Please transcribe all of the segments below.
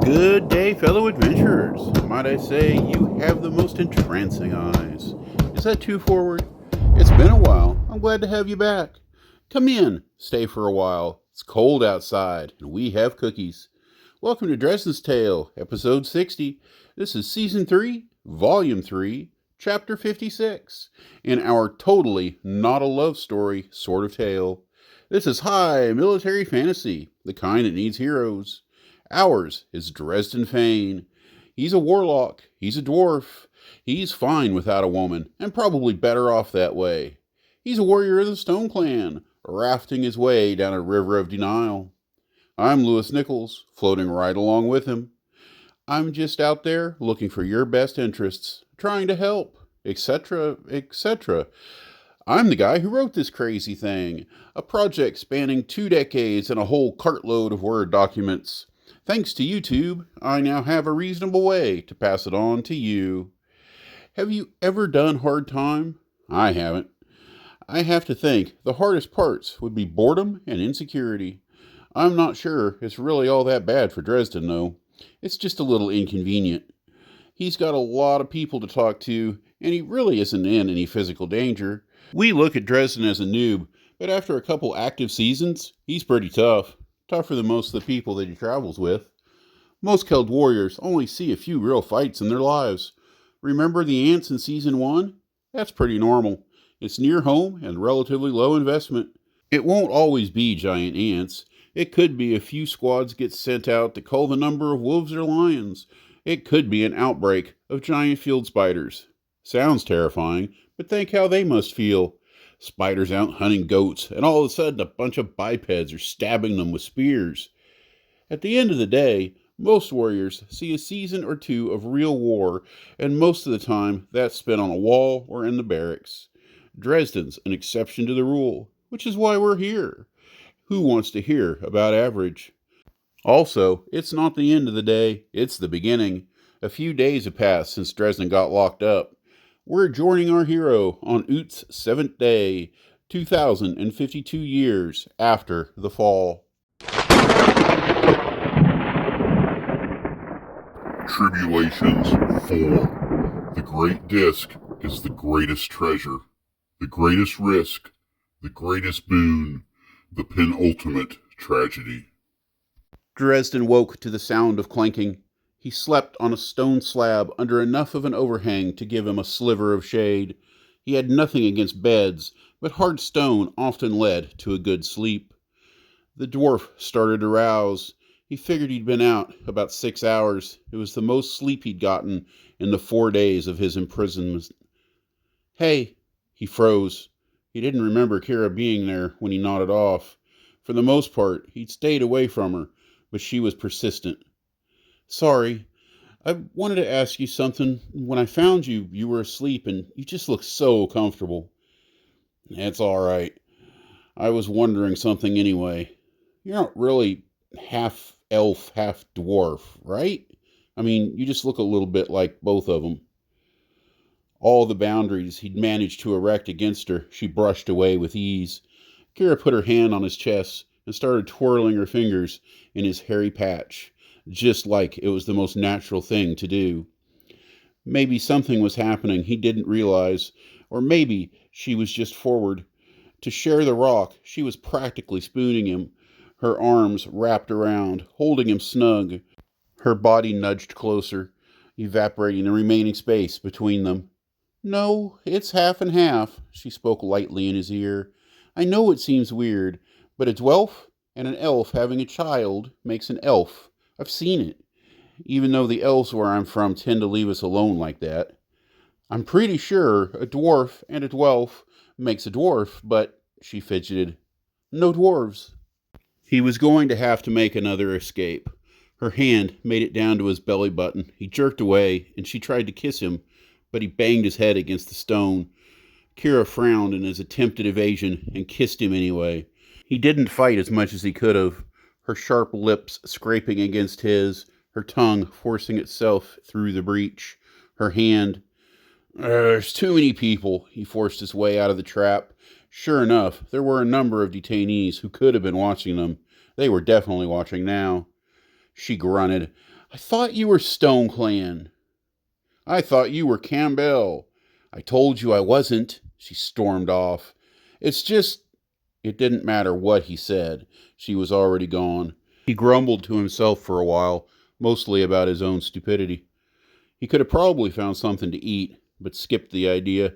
Good day, fellow adventurers. Might I say, you have the most entrancing eyes. Is that too forward? It's been a while. I'm glad to have you back. Come in, stay for a while. It's cold outside, and we have cookies. Welcome to Dresden's Tale, episode 60. This is season 3, volume 3, chapter 56, in our totally not a love story sort of tale. This is high military fantasy, the kind that needs heroes. Ours is Dresden Fane. He's a warlock. He's a dwarf. He's fine without a woman, and probably better off that way. He's a warrior of the Stone Clan, rafting his way down a river of denial. I'm Lewis Nichols, floating right along with him. I'm just out there looking for your best interests, trying to help, etc., etc. I'm the guy who wrote this crazy thing, a project spanning 2 decades and a whole cartload of Word documents. Thanks to YouTube, I now have a reasonable way to pass it on to you. Have you ever done hard time? I haven't. I have to think the hardest parts would be boredom and insecurity. I'm not sure it's really all that bad for Dresden, though. It's just a little inconvenient. He's got a lot of people to talk to, and he really isn't in any physical danger. We look at Dresden as a noob, but after a couple active seasons, he's pretty tough. Tougher than most of the people that he travels with. Most Keld warriors only see a few real fights in their lives. Remember the ants in season 1? That's pretty normal. It's near home and relatively low investment. It won't always be giant ants. It could be a few squads get sent out to cull the number of wolves or lions. It could be an outbreak of giant field spiders. Sounds terrifying, but think how they must feel. Spiders out hunting goats, and all of a sudden a bunch of bipeds are stabbing them with spears. At the end of the day, most warriors see a season or 2 of real war, and most of the time that's spent on a wall or in the barracks. Dresden's an exception to the rule, which is why we're here. Who wants to hear about average? Also, it's not the end of the day, it's the beginning. A few days have passed since Dresden got locked up. We're joining our hero on Ut's 7th day, 2,052 years after the fall. Tribulations 4. The great disk is the greatest treasure, the greatest risk, the greatest boon, the penultimate tragedy. Dresden woke to the sound of clanking. He slept on a stone slab under enough of an overhang to give him a sliver of shade. He had nothing against beds, but hard stone often led to a good sleep. The dwarf started to rouse. He figured he'd been out about 6 hours. It was the most sleep he'd gotten in the 4 days of his imprisonment. Hey, he froze. He didn't remember Kira being there when he nodded off. For the most part, he'd stayed away from her, but she was persistent. Sorry, I wanted to ask you something. When I found you, you were asleep and you just looked so comfortable. That's all right. I was wondering something anyway. You're not really half elf, half dwarf, right? I mean, you just look a little bit like both of them. All the boundaries he'd managed to erect against her, she brushed away with ease. Kira put her hand on his chest and started twirling her fingers in his hairy patch, just like it was the most natural thing to do. Maybe something was happening he didn't realize, or maybe she was just forward. To share the rock, she was practically spooning him, her arms wrapped around, holding him snug. Her body nudged closer, evaporating the remaining space between them. No, it's half and half, she spoke lightly in his ear. I know it seems weird, but a dwarf and an elf having a child makes an elf. I've seen it, even though the elves where I'm from tend to leave us alone like that. I'm pretty sure a dwarf and a dwelf makes a dwarf, but, she fidgeted, no dwarves. He was going to have to make another escape. Her hand made it down to his belly button. He jerked away, and she tried to kiss him, but he banged his head against the stone. Kira frowned in his attempted evasion and kissed him anyway. He didn't fight as much as he could have, her sharp lips scraping against his, her tongue forcing itself through the breach. Her hand. There's too many people. He forced his way out of the trap. Sure enough, there were a number of detainees who could have been watching them. They were definitely watching now. She grunted. I thought you were Stone Clan. I thought you were Campbell. I told you I wasn't, she stormed off. It's just, it didn't matter what he said. She was already gone. He grumbled to himself for a while, mostly about his own stupidity. He could have probably found something to eat, but skipped the idea.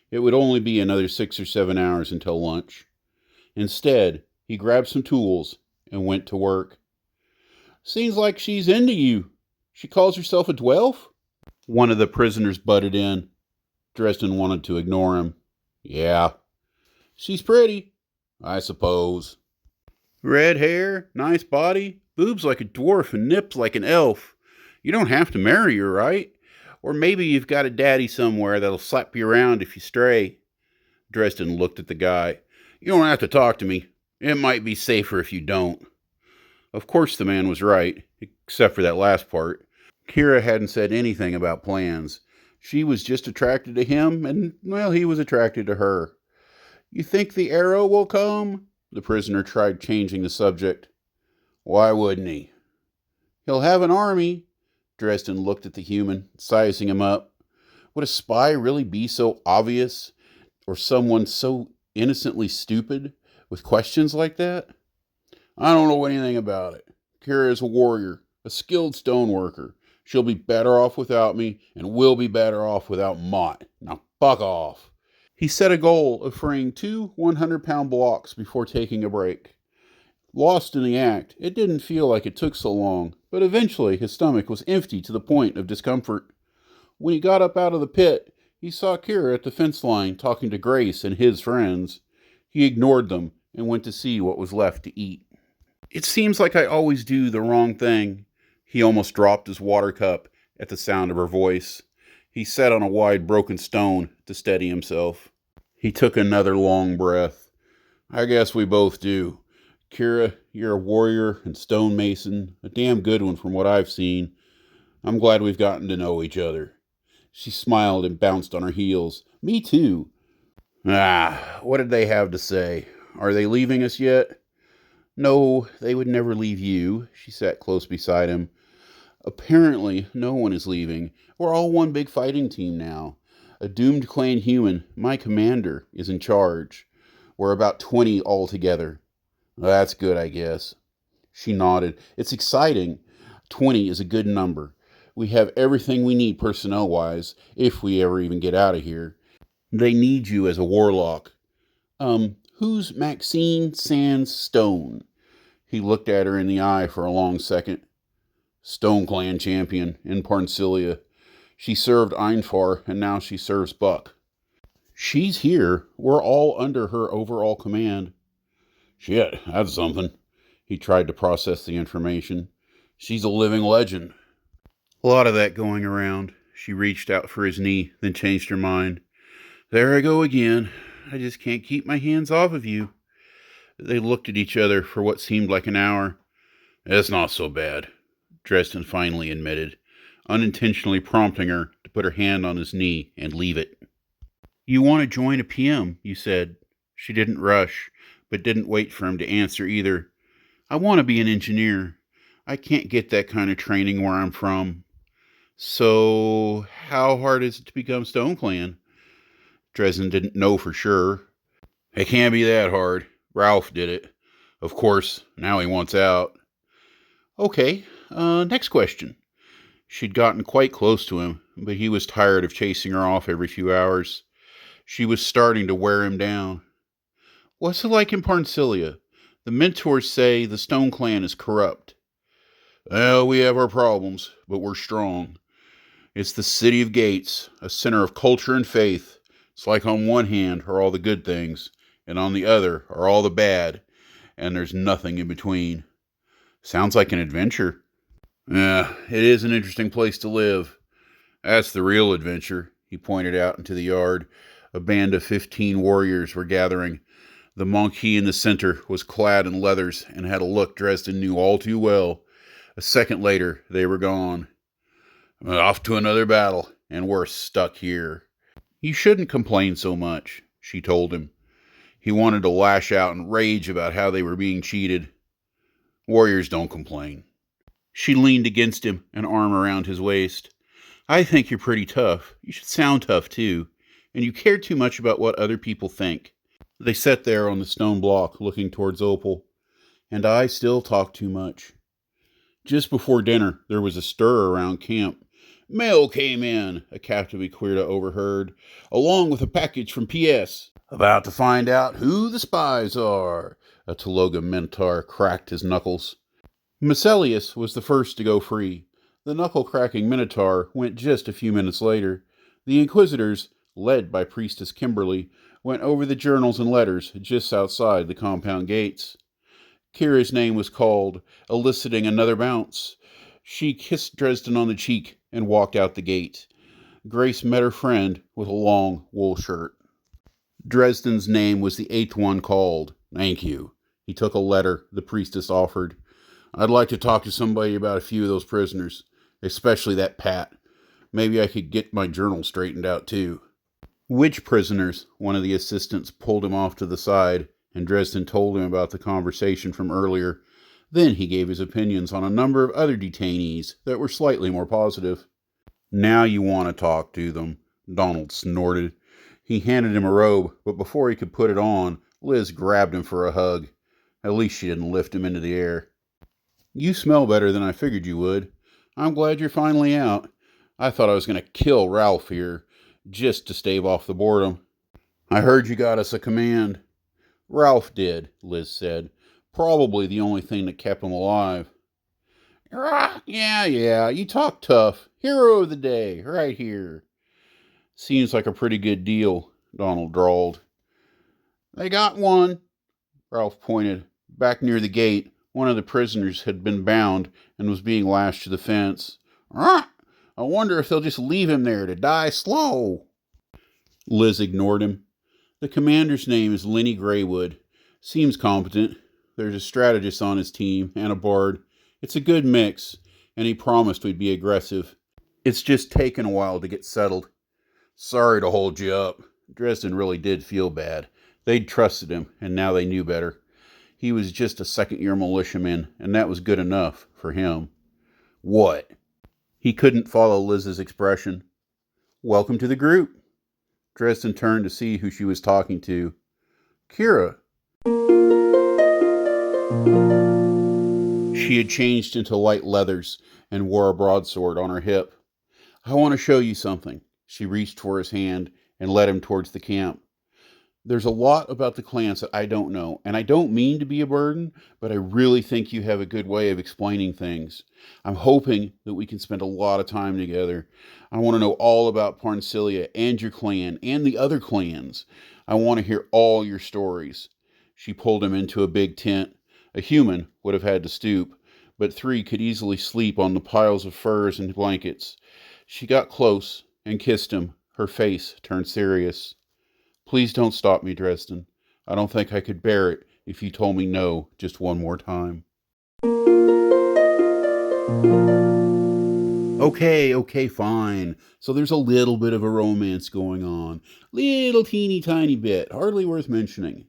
It would only be another 6 or 7 hours until lunch. Instead, he grabbed some tools and went to work. Seems like she's into you. She calls herself a Dwelf? One of the prisoners butted in. Dresden wanted to ignore him. Yeah. She's pretty, I suppose. Red hair, nice body, boobs like a dwarf and nips like an elf. You don't have to marry her, right? Or maybe you've got a daddy somewhere that'll slap you around if you stray. Dresden looked at the guy. You don't have to talk to me. It might be safer if you don't. Of course the man was right, except for that last part. Kira hadn't said anything about plans. She was just attracted to him, and, well, he was attracted to her. You think the arrow will come? The prisoner tried changing the subject. Why wouldn't he? He'll have an army. Dresden looked at the human, sizing him up. Would a spy really be so obvious? Or someone so innocently stupid with questions like that? I don't know anything about it. Kira is a warrior, a skilled stoneworker. She'll be better off without me, and we'll be better off without Mott. Now fuck off. He set a goal of freeing 2 100-pound blocks before taking a break. Lost in the act, it didn't feel like it took so long, but eventually his stomach was empty to the point of discomfort. When he got up out of the pit, he saw Kira at the fence line talking to Grace and his friends. He ignored them and went to see what was left to eat. It seems like I always do the wrong thing. He almost dropped his water cup at the sound of her voice. He sat on a wide broken stone to steady himself. He took another long breath. I guess we both do. Kira, you're a warrior and stonemason, a damn good one from what I've seen. I'm glad we've gotten to know each other. She smiled and bounced on her heels. Me too. What did they have to say? Are they leaving us yet? No, they would never leave you. She sat close beside him. Apparently, no one is leaving. We're all one big fighting team now. A doomed clan human, my commander, is in charge. We're about 20 altogether. That's good, I guess. She nodded. It's exciting. 20 is a good number. We have everything we need personnel-wise, if we ever even get out of here. They need you as a warlock. Who's Maxine Sands Stone? He looked at her in the eye for a long second. Stone Clan champion in Parncilia. She served Einfar, and now she serves Buck. She's here. We're all under her overall command. Shit, that's something. He tried to process the information. She's a living legend. A lot of that going around. She reached out for his knee, then changed her mind. There I go again. I just can't keep my hands off of you. They looked at each other for what seemed like an hour. It's not so bad, Dresden finally admitted, unintentionally prompting her to put her hand on his knee and leave it. You want to join a PM, you said. She didn't rush, but didn't wait for him to answer either. I want to be an engineer. I can't get that kind of training where I'm from. So, how hard is it to become Stone Clan? Dresden didn't know for sure. It can't be that hard. Ralph did it. Of course, now he wants out. Okay, next question. She'd gotten quite close to him, but he was tired of chasing her off every few hours. She was starting to wear him down. What's it like in Parncilia? The mentors say the Stone Clan is corrupt. Well, we have our problems, but we're strong. It's the city of gates, a center of culture and faith. It's like on one hand are all the good things, and on the other are all the bad, and there's nothing in between. Sounds like an adventure. Yeah, it is an interesting place to live. That's the real adventure, he pointed out into the yard. A band of 15 warriors were gathering. The monkey in the center was clad in leathers and had a look Dresden knew all too well. A second later, they were gone. Off to another battle, and we're stuck here. You shouldn't complain so much, she told him. He wanted to lash out and rage about how they were being cheated. Warriors don't complain. She leaned against him, an arm around his waist. I think you're pretty tough. You should sound tough, too. And you care too much about what other people think. They sat there on the stone block, looking towards Opal. And I still talk too much. Just before dinner, there was a stir around camp. Mail came in, a Captain Queerda overheard, along with a package from P.S. About to find out who the spies are. A Tologa Minotaur cracked his knuckles. Macelius was the first to go free. The knuckle-cracking Minotaur went just a few minutes later. The Inquisitors, led by Priestess Kimberly, went over the journals and letters just outside the compound gates. Kira's name was called, eliciting another bounce. She kissed Dresden on the cheek and walked out the gate. Grace met her friend with a long wool shirt. Dresden's name was the 8th one called. Thank you. He took a letter the priestess offered. I'd like to talk to somebody about a few of those prisoners, especially that Pat. Maybe I could get my journal straightened out, too. Which prisoners? One of the assistants pulled him off to the side, and Dresden told him about the conversation from earlier. Then he gave his opinions on a number of other detainees that were slightly more positive. Now you want to talk to them, Donald snorted. He handed him a robe, but before he could put it on, Liz grabbed him for a hug. At least she didn't lift him into the air. You smell better than I figured you would. I'm glad you're finally out. I thought I was going to kill Ralph here, just to stave off the boredom. I heard you got us a command. Ralph did, Liz said. Probably the only thing that kept him alive. Yeah, you talk tough. Hero of the day, right here. Seems like a pretty good deal, Donald drawled. They got one, Ralph pointed. Back near the gate, one of the prisoners had been bound and was being lashed to the fence. I wonder if they'll just leave him there to die slow. Liz ignored him. The commander's name is Lenny Graywood. Seems competent. There's a strategist on his team and a bard. It's a good mix, and he promised we'd be aggressive. It's just taken a while to get settled. Sorry to hold you up. Dresden really did feel bad. They'd trusted him, and now they knew better. He was just a second-year militiaman, and that was good enough for him. What? He couldn't follow Liz's expression. Welcome to the group. Dresden turned to see who she was talking to. Kira. She had changed into light leathers and wore a broadsword on her hip. I want to show you something. She reached for his hand and led him towards the camp. There's a lot about the clans that I don't know, and I don't mean to be a burden, but I really think you have a good way of explaining things. I'm hoping that we can spend a lot of time together. I want to know all about Parncilia and your clan and the other clans. I want to hear all your stories. She pulled him into a big tent. A human would have had to stoop, but 3 could easily sleep on the piles of furs and blankets. She got close and kissed him. Her face turned serious. Please don't stop me, Dresden. I don't think I could bear it if you told me no just one more time. Okay, fine. So there's a little bit of a romance going on. Little teeny tiny bit, hardly worth mentioning.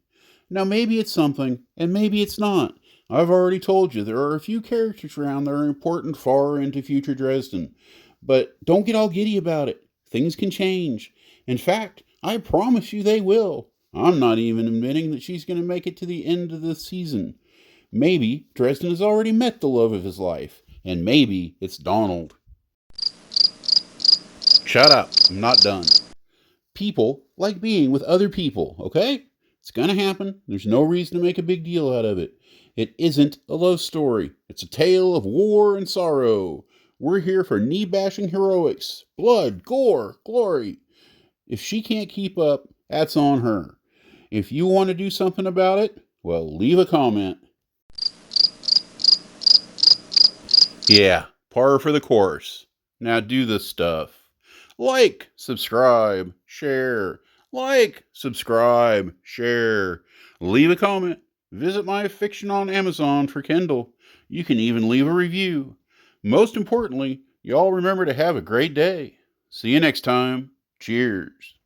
Now maybe it's something, and maybe it's not. I've already told you there are a few characters around that are important far into future Dresden. But don't get all giddy about it. Things can change. In fact, I promise you they will. I'm not even admitting that she's going to make it to the end of the season. Maybe Dresden has already met the love of his life, and maybe it's Donald. Shut up. I'm not done. People like being with other people, okay? It's going to happen. There's no reason to make a big deal out of it. It isn't a love story. It's a tale of war and sorrow. We're here for knee-bashing heroics, blood, gore, glory. If she can't keep up, that's on her. If you want to do something about it, well, leave a comment. Yeah, par for the course. Now do the stuff. Like, subscribe, share. Like, subscribe, share. Leave a comment. Visit my fiction on Amazon for Kindle. You can even leave a review. Most importantly, y'all remember to have a great day. See you next time. Cheers.